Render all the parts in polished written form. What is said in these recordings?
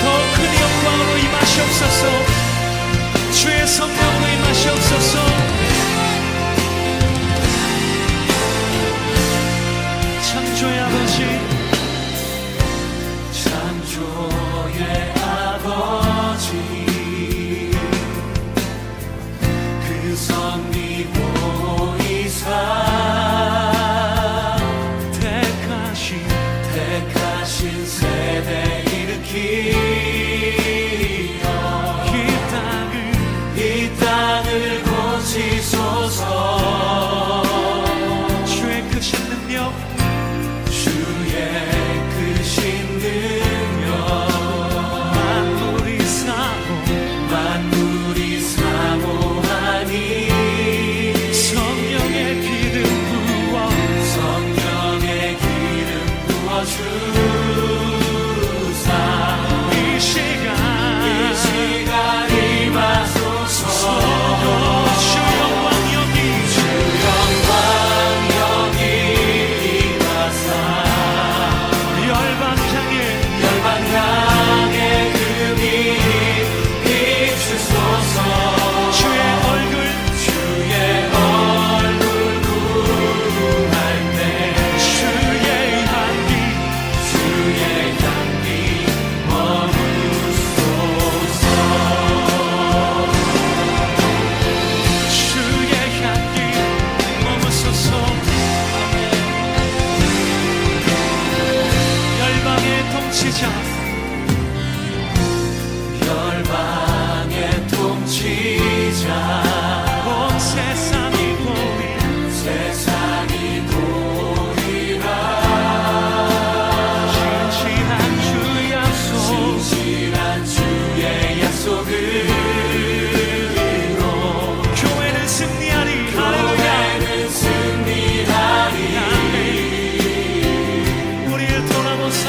더 큰 영광으로 임하시옵소서. 주의 성령으로 임하시옵소서. 창조의 아버지, 창조의 아버지, 그 섭리 보이사 택하신 세대 일으키어 이 땅을 고치소서. 주의 크신 능력, 주의 크신 능력, 만물이 사모하니 성령의 기름 부어주사 이 시간 임하소서. 주 영광 여기 임하사 열방 향해 금이 비추소서. 주의 얼굴 구할 때 주의 향기 머무소서. 주의 향기 머무소서. 열방의 통치자, 열방의 통치자, 온 세상이 보리라. 진실한 주의 약속으로 교회는 승리하리. 할렐루야. 우리를 돌아보사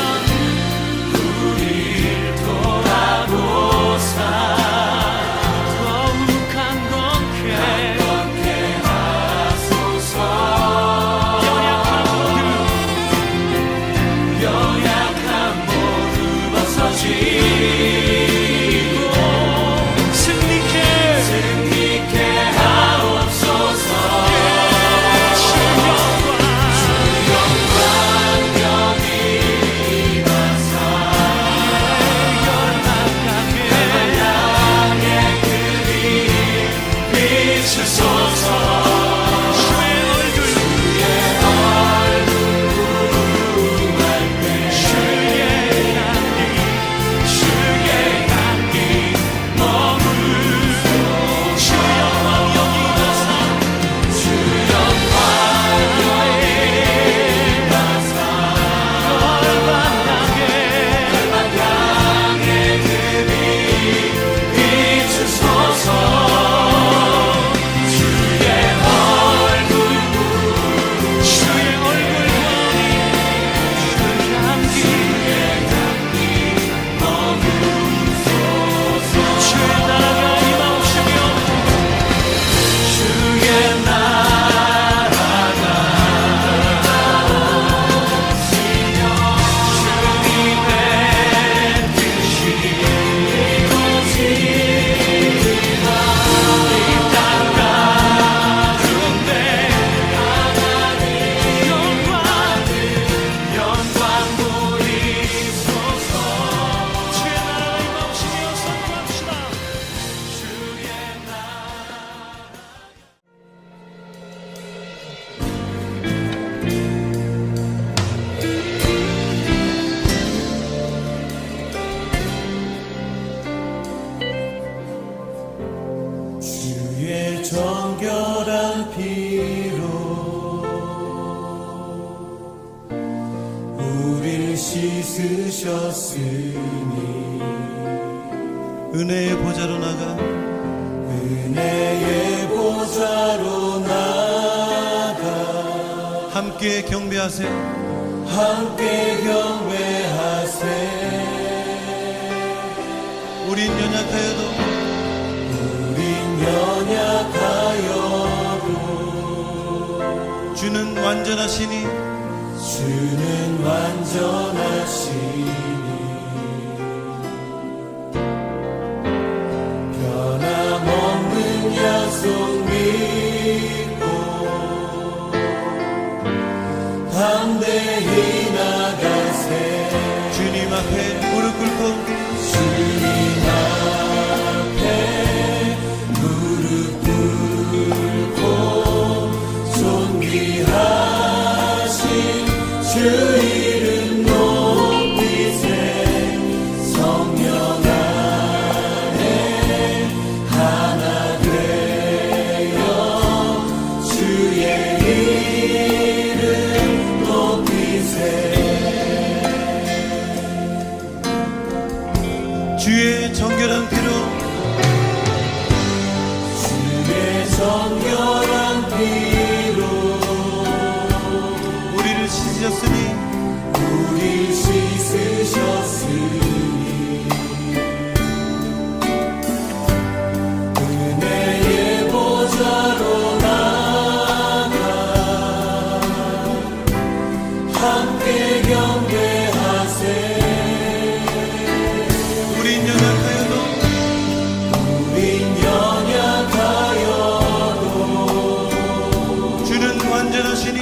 더욱 강건케 하소서. 연약한 모두 벗어지고 승리케 하옵소서. 주 영광 여기 임하사 열방향의 금이 비추소서. 주의 얼굴 구할 때 주의 향기 머무소서. 주 영광 여기 임하사 열방향의 금이 비추소서. 주의 얼굴 향기 머무소서. 주의 나라가 임하옵시며 주의 나라가 주님의 뜻이 이루어지리라. 이 땅 가운데 하나님 영광 보이소서. 주의 나라가 임하옵시며 선포합시다. 주의 나라 주의 정결한 피로 우릴 씻으셨으니 은혜의 보좌로 나가 은혜의 보좌로 나가 함께 경배하세. 함께 경배하세. 우린 연약하여도 주는 완전하시니 주는 완전하시니 정결한 피로 우리를 씻으셨으니 우리 씻으셨으니 은혜의 보좌로 나가 함께 경배하세. 우린 연약하여도 우린 연약하여도 주는 완전하시니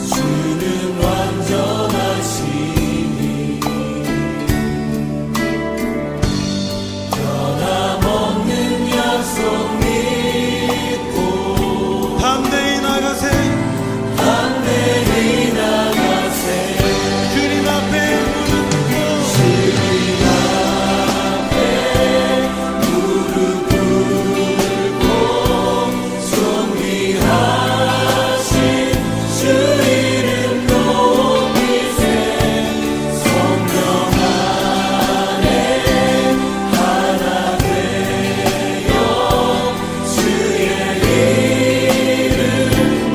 주는 완전하시니 변함없는 약속 믿고 담대히 나가세. 담대히 나가세. 주님 앞에 무릎 꿇고 주님 앞에 무릎 꿇고 존귀하신 주 이름 높이세. 성령 안에 하나 되어 주의 이름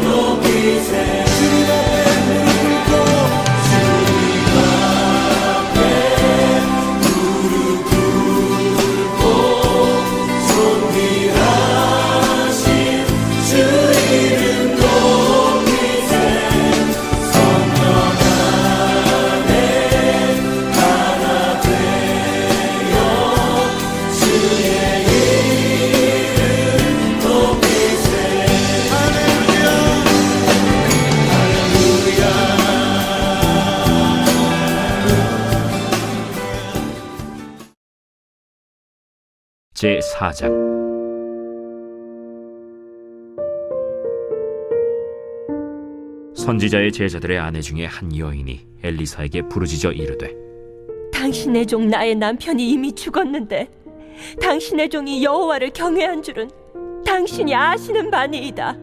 높이세. 주님 앞에 무릎 꿇고 존귀하신 주 이름 높이세. 성령 안에 하나 되어 주의 이름 높이세. 할렐루야. 제4장 선지자의 제자들의 아내 중에 한 여인이 엘리사에게 부르짖어 이르되 당신의 종 나의 남편이 이미 죽었는데 당신의 종이 여호와를 경외한 줄은 당신이 아시는 바니이다.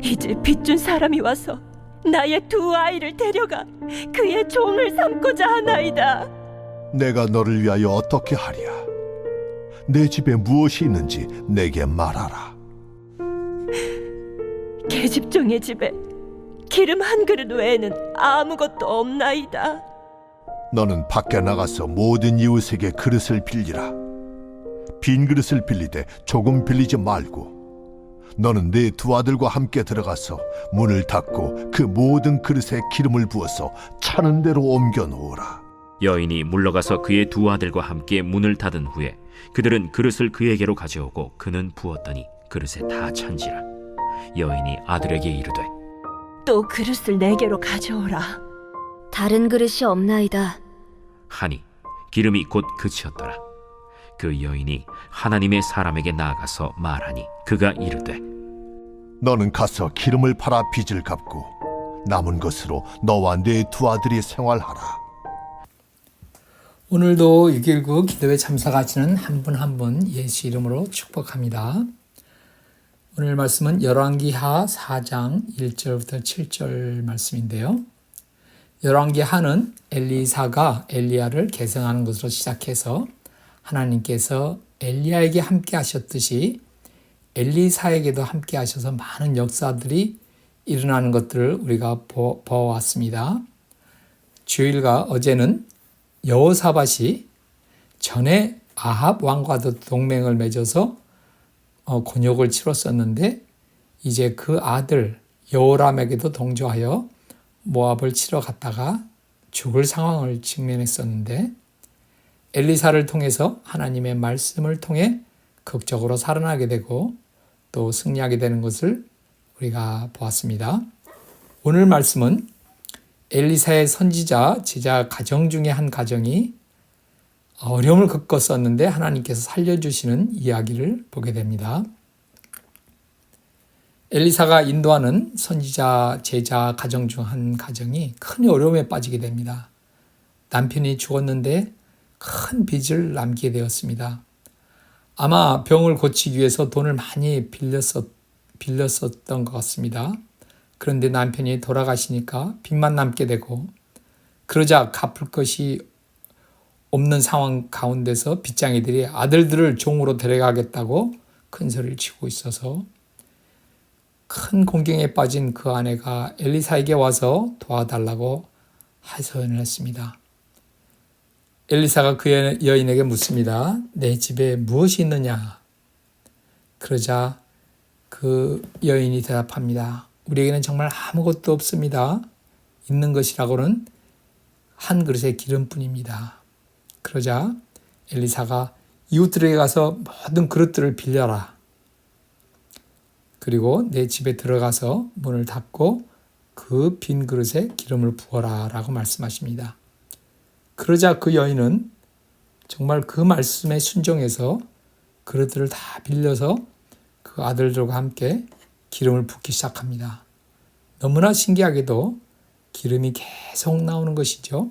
이제 빚준 사람이 와서 나의 두 아이를 데려가 그의 종을 삼고자 하나이다. 내가 너를 위하여 어떻게 하랴? 내 집에 무엇이 있는지 내게 말하라. 계집종의 집에 기름 한 그릇 외에는 아무것도 없나이다. 너는 밖에 나가서 모든 이웃에게 그릇을 빌리라. 빈 그릇을 빌리되 조금 빌리지 말고 너는 네 두 아들과 함께 들어가서 문을 닫고 그 모든 그릇에 기름을 부어서 차는 대로 옮겨 놓으라. 여인이 물러가서 그의 두 아들과 함께 문을 닫은 후에 그들은 그릇을 그에게로 가져오고 그는 부었더니 그릇에 다 찬지라. 여인이 아들에게 이르되 또 그릇을 내게로 가져오라. 다른 그릇이 없나이다. 하니 기름이 곧 그치었더라. 그 여인이 하나님의 사람에게 나아가서 말하니 그가 이르되 너는 가서 기름을 팔아 빚을 갚고 남은 것으로 너와 네 두 아들이 생활하라. 오늘도 6.19 기도회 참석하시는 한 분 한 분 예수 이름으로 축복합니다. 오늘 말씀은 열왕기하 4장 1절부터 7절 말씀인데요. 열왕기하는 엘리사가 엘리야를 계승하는 것으로 시작해서 하나님께서 엘리야에게 함께 하셨듯이 엘리사에게도 함께 하셔서 많은 역사들이 일어나는 것들을 우리가 보아왔습니다. 주일과 어제는 여호사밧이 전에 아합 왕과도 동맹을 맺어서 곤욕을 치렀었는데 이제 그 아들 여호람에게도 동조하여 모압을 치러 갔다가 죽을 상황을 직면했었는데 엘리사를 통해서 하나님의 말씀을 통해 극적으로 살아나게 되고 또 승리하게 되는 것을 우리가 보았습니다. 오늘 말씀은 엘리사의 선지자 제자 가정 중에 한 가정이 어려움을 겪었었는데 하나님께서 살려주시는 이야기를 보게 됩니다. 엘리사가 인도하는 선지자 제자 가정 중 한 가정이 큰 어려움에 빠지게 됩니다. 남편이 죽었는데 큰 빚을 남기게 되었습니다. 아마 병을 고치기 위해서 돈을 많이 빌렸었던 것 같습니다. 그런데 남편이 돌아가시니까 빚만 남게 되고 그러자 갚을 것이 없는 상황 가운데서 빚쟁이들이 아들들을 종으로 데려가겠다고 큰 소리를 치고 있어서 큰 공경에 빠진 그 아내가 엘리사에게 와서 도와달라고 하소연을 했습니다. 엘리사가 그 여인에게 묻습니다. 내 집에 무엇이 있느냐? 그러자 그 여인이 대답합니다. 우리에게는 정말 아무것도 없습니다. 있는 것이라고는 한 그릇의 기름뿐입니다. 그러자 엘리사가 이웃들에게 가서 모든 그릇들을 빌려라. 그리고 내 집에 들어가서 문을 닫고 그 빈 그릇에 기름을 부어라 라고 말씀하십니다. 그러자 그 여인은 정말 그 말씀에 순종해서 그릇들을 다 빌려서 그 아들들과 함께 기름을 붓기 시작합니다. 너무나 신기하게도 기름이 계속 나오는 것이죠.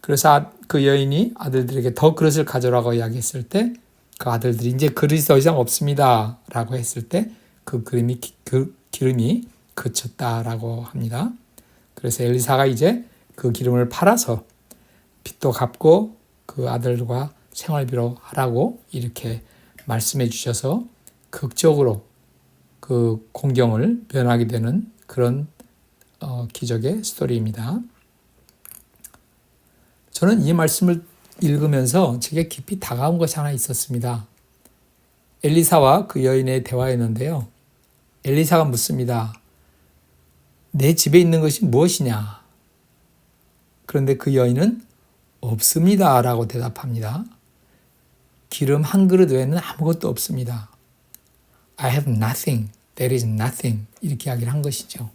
그래서 그 여인이 아들들에게 더 그릇을 가져라고 이야기했을 때 그 아들들이 이제 그릇이 더 이상 없습니다 라고 했을 때 그 기름이 그쳤다라고 합니다. 그래서 엘리사가 이제 그 기름을 팔아서 빚도 갚고 그 아들과 생활비로 하라고 이렇게 말씀해 주셔서 극적으로 그 공경을 면하게 되는 그런 기적의 스토리입니다. 저는 이 말씀을 읽으면서 제게 깊이 다가온 것이 하나 있었습니다. 엘리사와 그 여인의 대화였는데요. 엘리사가 묻습니다. 내 집에 있는 것이 무엇이냐? 그런데 그 여인은 없습니다 라고 대답합니다. 기름 한 그릇 외에는 아무것도 없습니다. I have nothing. There is nothing. 이렇게 이야기를 한 것이죠.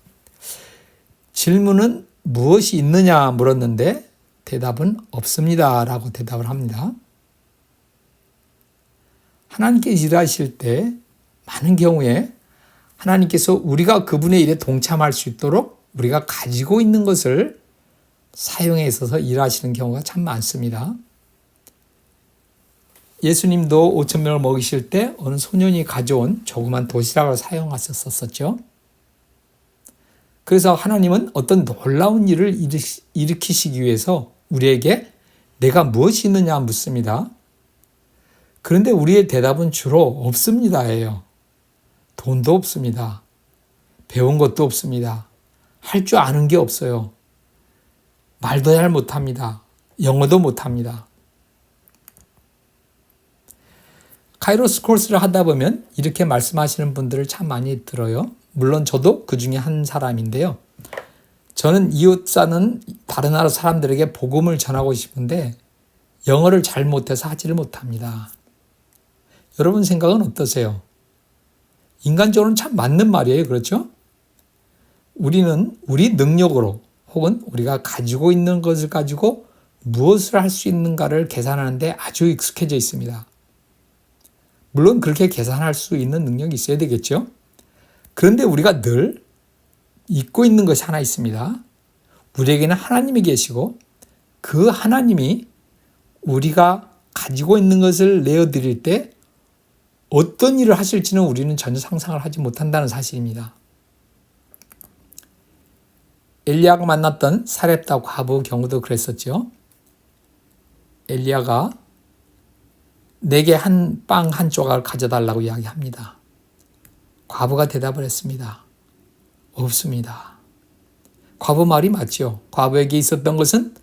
질문은 무엇이 있느냐 물었는데 대답은 없습니다 라고 대답을 합니다. 하나님께서 일하실 때 많은 경우에 하나님께서 우리가 그분의 일에 동참할 수 있도록 우리가 가지고 있는 것을 사용에 있어서 일하시는 경우가 참 많습니다. 예수님도 5,000명을 먹이실 때 어느 소년이 가져온 조그만 도시락을 사용하셨었죠. 그래서 하나님은 어떤 놀라운 일을 일으키시기 위해서 우리에게 내가 무엇이 있느냐 묻습니다. 그런데 우리의 대답은 주로 없습니다예요. 돈도 없습니다. 배운 것도 없습니다. 할 줄 아는 게 없어요. 말도 잘 못합니다. 영어도 못합니다. 카이로스 코र्스를 하다 보면 이렇게 말씀하시는 분들을 참 많이 들어요. 물론 저도 그 중에 한 사람인데요. 저는 이웃 사는 다른 나라 사람들에게 복음을 전하고 싶은데 영어를 잘 못해서 하지를 못합니다. 여러분 생각은 어떠세요? 인간적으로는 참 맞는 말이에요. 그렇죠? 우리는 우리 능력으로 혹은 우리가 가지고 있는 것을 가지고 무엇을 할 수 있는가를 계산하는데 아주 익숙해져 있습니다. 물론 그렇게 계산할 수 있는 능력이 있어야 되겠죠. 그런데 우리가 늘 잊고 있는 것이 하나 있습니다. 우리에게는 하나님이 계시고 그 하나님이 우리가 가지고 있는 것을 내어드릴 때 어떤 일을 하실지는 우리는 전혀 상상을 하지 못한다는 사실입니다. 엘리야가 만났던 사렙다 과부 경우도 그랬었죠. 엘리야가 내게 빵 한 조각을 가져달라고 이야기합니다. 과부가 대답을 했습니다. 없습니다. 과부 말이 맞죠. 과부에게 있었던 것은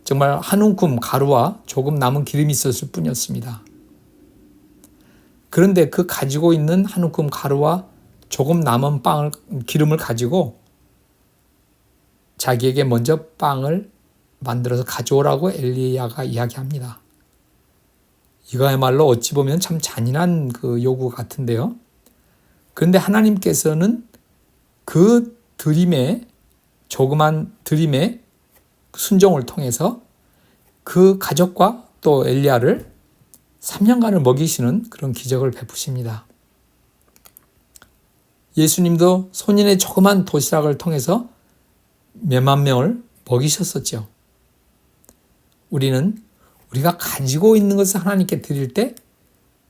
정말 한 움큼 가루와 조금 남은 기름이 있었을 뿐이었습니다. 그런데 그 가지고 있는 한 움큼 가루와 조금 남은 기름을 가지고 자기에게 먼저 빵을 만들어서 가져오라고 엘리야가 이야기합니다. 이거야말로 어찌 보면 참 잔인한 그 요구 같은데요. 그런데 하나님께서는 그 조그만 드림의 순종을 통해서 그 가족과 또 엘리야를 3년간을 먹이시는 그런 기적을 베푸십니다. 예수님도 소년의 조그만 도시락을 통해서 몇만 명을 먹이셨었죠. 우리가 가지고 있는 것을 하나님께 드릴 때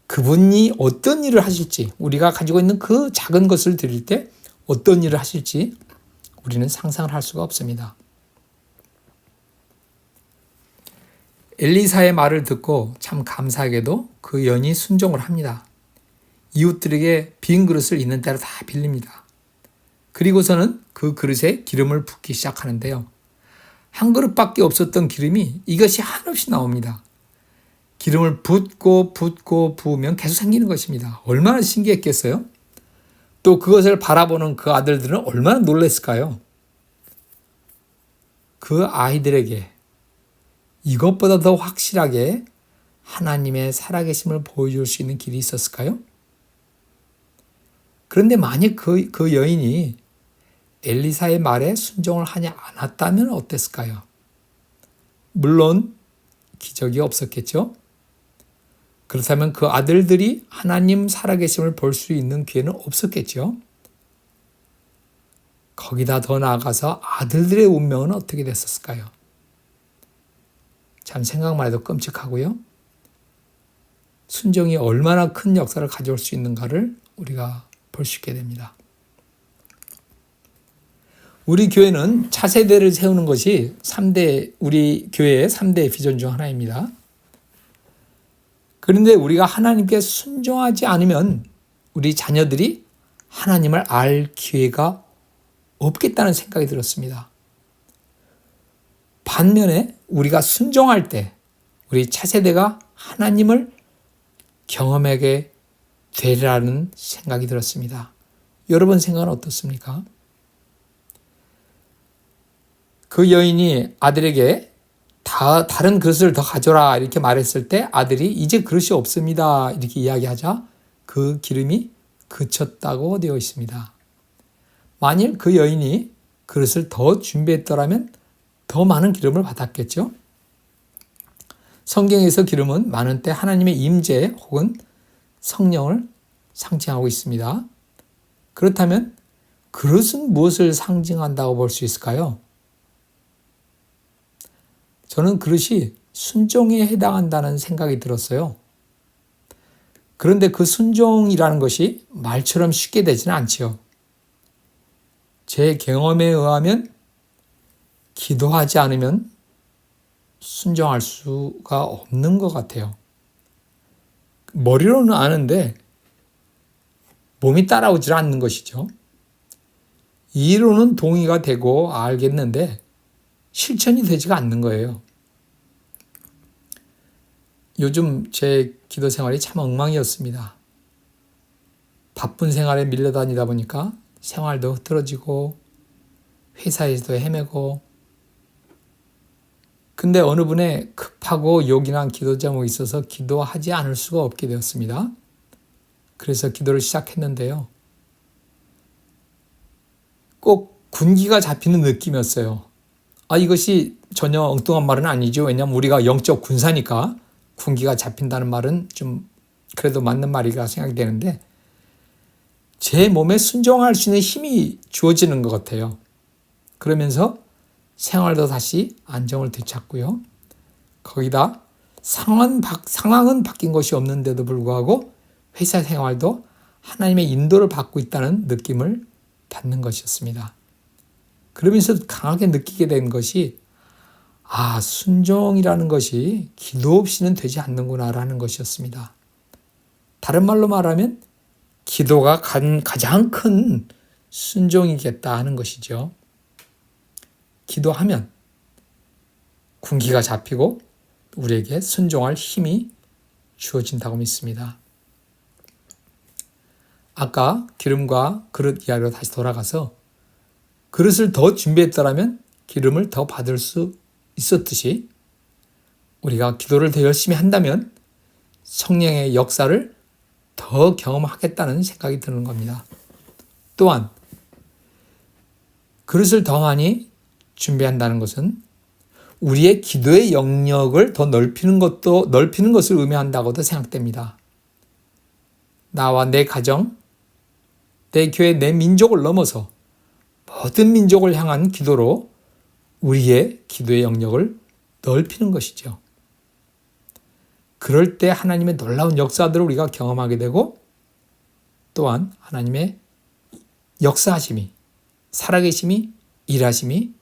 그분이 어떤 일을 하실지, 우리가 가지고 있는 그 작은 것을 드릴 때 어떤 일을 하실지 우리는 상상을 할 수가 없습니다. 엘리사의 말을 듣고 참 감사하게도 그 여인이 순종을 합니다. 이웃들에게 빈 그릇을 있는 대로 다 빌립니다. 그리고서는 그 그릇에 기름을 붓기 시작하는데요. 한 그릇밖에 없었던 기름이 이것이 한없이 나옵니다. 기름을 붓고 부으면 계속 생기는 것입니다. 얼마나 신기했겠어요? 또 그것을 바라보는 그 아들들은 얼마나 놀랐을까요? 그 아이들에게 이것보다 더 확실하게 하나님의 살아계심을 보여줄 수 있는 길이 있었을까요? 그런데 만약 그 여인이 엘리사의 말에 순종을 하지 않았다면 어땠을까요? 물론 기적이 없었겠죠? 그렇다면 그 아들들이 하나님 살아계심을 볼 수 있는 기회는 없었겠죠? 거기다 더 나아가서 아들들의 운명은 어떻게 됐었을까요? 참 생각만 해도 끔찍하고요. 순종이 얼마나 큰 역사를 가져올 수 있는가를 우리가 볼 수 있게 됩니다. 우리 교회는 차세대를 세우는 것이 우리 교회의 3대 비전 중 하나입니다. 그런데 우리가 하나님께 순종하지 않으면 우리 자녀들이 하나님을 알 기회가 없겠다는 생각이 들었습니다. 반면에 우리가 순종할 때 우리 차세대가 하나님을 경험하게 되리라는 생각이 들었습니다. 여러분 생각은 어떻습니까? 그 여인이 아들에게 다른 그릇을 더 가져라 이렇게 말했을 때 아들이 이제 그릇이 없습니다 이렇게 이야기하자 그 기름이 그쳤다고 되어 있습니다. 만일 그 여인이 그릇을 더 준비했더라면 더 많은 기름을 받았겠죠. 성경에서 기름은 많은 때 하나님의 임재 혹은 성령을 상징하고 있습니다. 그렇다면 그릇은 무엇을 상징한다고 볼 수 있을까요? 저는 그릇이 순종에 해당한다는 생각이 들었어요. 그런데 그 순종이라는 것이 말처럼 쉽게 되지는 않지요. 제 경험에 의하면 기도하지 않으면 순종할 수가 없는 것 같아요. 머리로는 아는데 몸이 따라오질 않는 것이죠. 이로는 동의가 되고 알겠는데 실천이 되지가 않는 거예요. 요즘 제 기도 생활이 참 엉망이었습니다. 바쁜 생활에 밀려다니다 보니까 생활도 흐트러지고 회사에서도 헤매고 근데 어느 분의 급하고 요긴한 기도 제목이 있어서 기도하지 않을 수가 없게 되었습니다. 그래서 기도를 시작했는데요. 꼭 군기가 잡히는 느낌이었어요. 이것이 전혀 엉뚱한 말은 아니죠. 왜냐하면 우리가 영적 군사니까 군기가 잡힌다는 말은 좀 그래도 맞는 말이라 생각이 되는데 제 몸에 순종할 수 있는 힘이 주어지는 것 같아요. 그러면서 생활도 다시 안정을 되찾고요. 거기다 상황은 바뀐 것이 없는데도 불구하고 회사 생활도 하나님의 인도를 받고 있다는 느낌을 받는 것이었습니다. 그러면서 강하게 느끼게 된 것이 순종이라는 것이 기도 없이는 되지 않는구나라는 것이었습니다. 다른 말로 말하면 기도가 가장 큰 순종이겠다 하는 것이죠. 기도하면 군기가 잡히고 우리에게 순종할 힘이 주어진다고 믿습니다. 아까 기름과 그릇 이야기로 다시 돌아가서 그릇을 더 준비했더라면 기름을 더 받을 수 있었듯이 우리가 기도를 더 열심히 한다면 성령의 역사를 더 경험하겠다는 생각이 드는 겁니다. 또한 그릇을 더 많이 준비한다는 것은 우리의 기도의 영역을 더 넓히는 것을 의미한다고도 생각됩니다. 나와 내 가정, 내 교회, 내 민족을 넘어서 모든 민족을 향한 기도로 우리의 기도의 영역을 넓히는 것이죠. 그럴 때 하나님의 놀라운 역사들을 우리가 경험하게 되고 또한 하나님의 역사하심이, 살아계심이, 일하심이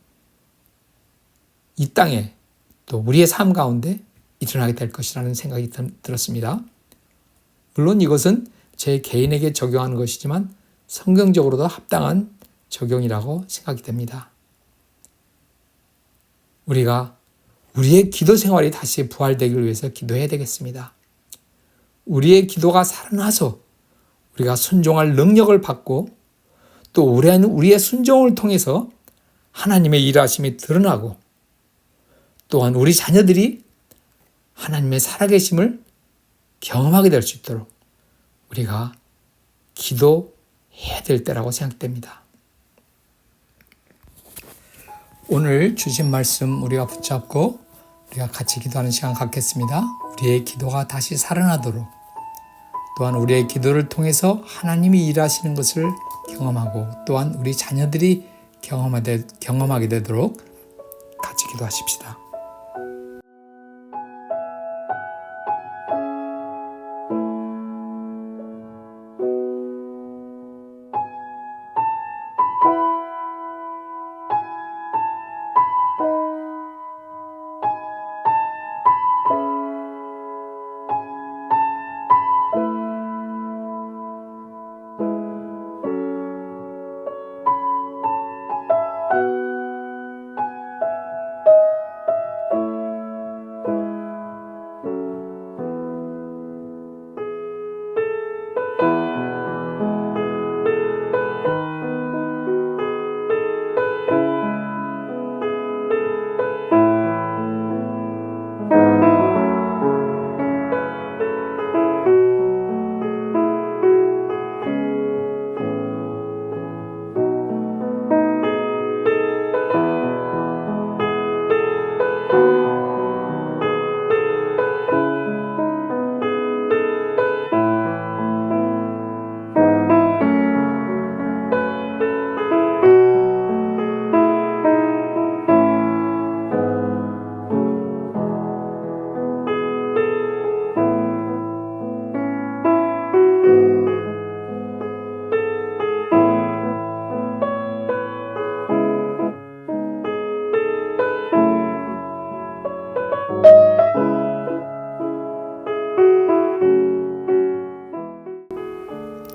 이 땅에 또 우리의 삶 가운데 일어나게 될 것이라는 생각이 들었습니다. 물론 이것은 제 개인에게 적용하는 것이지만 성경적으로도 합당한 적용이라고 생각이 됩니다. 우리가 우리의 기도 생활이 다시 부활되기를 위해서 기도해야 되겠습니다. 우리의 기도가 살아나서 우리가 순종할 능력을 받고 또 우리의 순종을 통해서 하나님의 일하심이 드러나고 또한 우리 자녀들이 하나님의 살아계심을 경험하게 될 수 있도록 우리가 기도해야 될 때라고 생각됩니다. 오늘 주신 말씀 우리가 붙잡고 우리가 같이 기도하는 시간 갖겠습니다. 우리의 기도가 다시 살아나도록 또한 우리의 기도를 통해서 하나님이 일하시는 것을 경험하고 또한 우리 자녀들이 경험하게 되도록 같이 기도하십시다.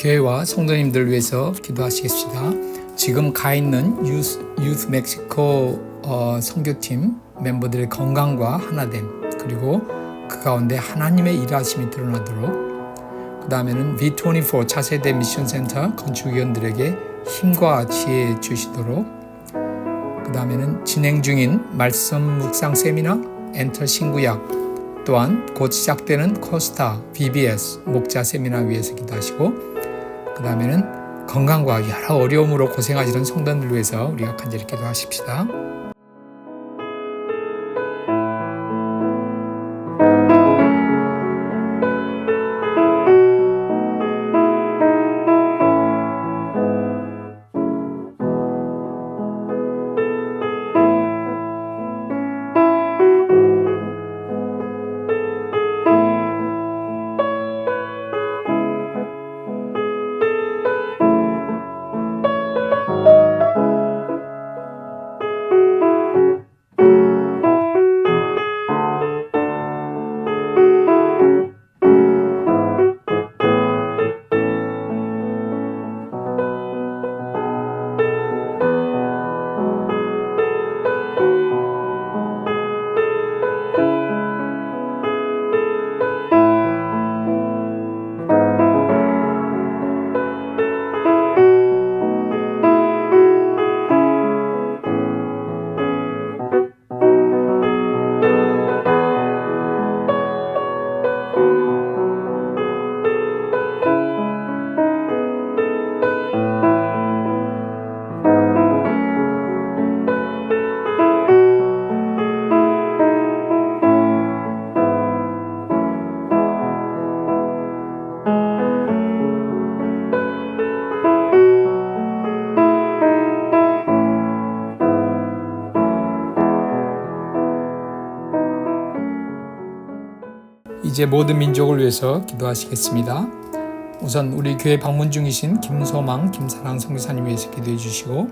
교회와 성도님들 위해서 기도하시겠습니다. 지금 가 있는 유스 멕시코 선교팀 멤버들의 건강과 하나됨, 그리고 그 가운데 하나님의 일하심이 드러나도록, 그 다음에는 V24 차세대 미션센터 건축위원들에게 힘과 지혜 주시도록, 그 다음에는 진행 중인 말씀 묵상 세미나, 엔터 신구약, 또한 곧 시작되는 코스타, BBS 목자 세미나 위해서 기도하시고, 그 다음에는 건강과 여러 어려움으로 고생하시는 성도들 위해서 우리가 간절히 기도하십시다. 이제 모든 민족을 위해서 기도하시겠습니다. 우선 우리 교회 방문 중이신 김소망, 김사랑 선교사님 위해서 기도해 주시고,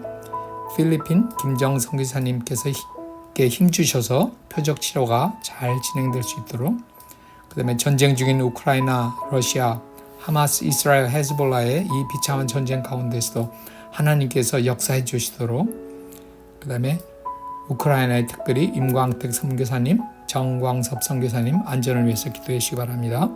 필리핀 김정 선교사님께서 힘 주셔서 표적 치료가 잘 진행될 수 있도록, 그 다음에 전쟁 중인 우크라이나, 러시아, 하마스, 이스라엘, 헤즈볼라의 이 비참한 전쟁 가운데서도 하나님께서 역사해 주시도록, 그 다음에 우크라이나의 특별히 임광택 선교사님, 정광섭 선교사님 안전을 위해서 기도해 주시기 바랍니다.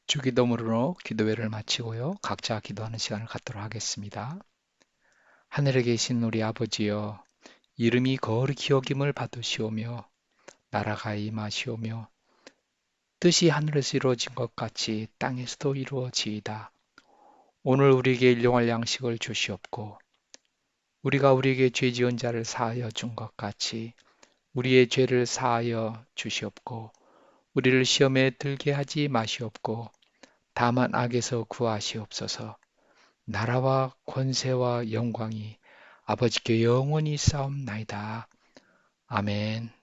주기도문으로 기도회를 마치고요. 각자 기도하는 시간을 갖도록 하겠습니다. 하늘에 계신 우리 아버지여, 이름이 거룩히 여김을 받으시오며 나라가 임하시오며 뜻이 하늘에서 이루어진 것 같이 땅에서도 이루어지이다. 오늘 우리에게 일용할 양식을 주시옵고 우리가 우리에게 죄 지은 자를 사하여 준 것 같이 우리의 죄를 사하여 주시옵고 우리를 시험에 들게 하지 마시옵고 다만 악에서 구하시옵소서. 나라와 권세와 영광이 아버지께 영원히 싸움나이다. 아멘.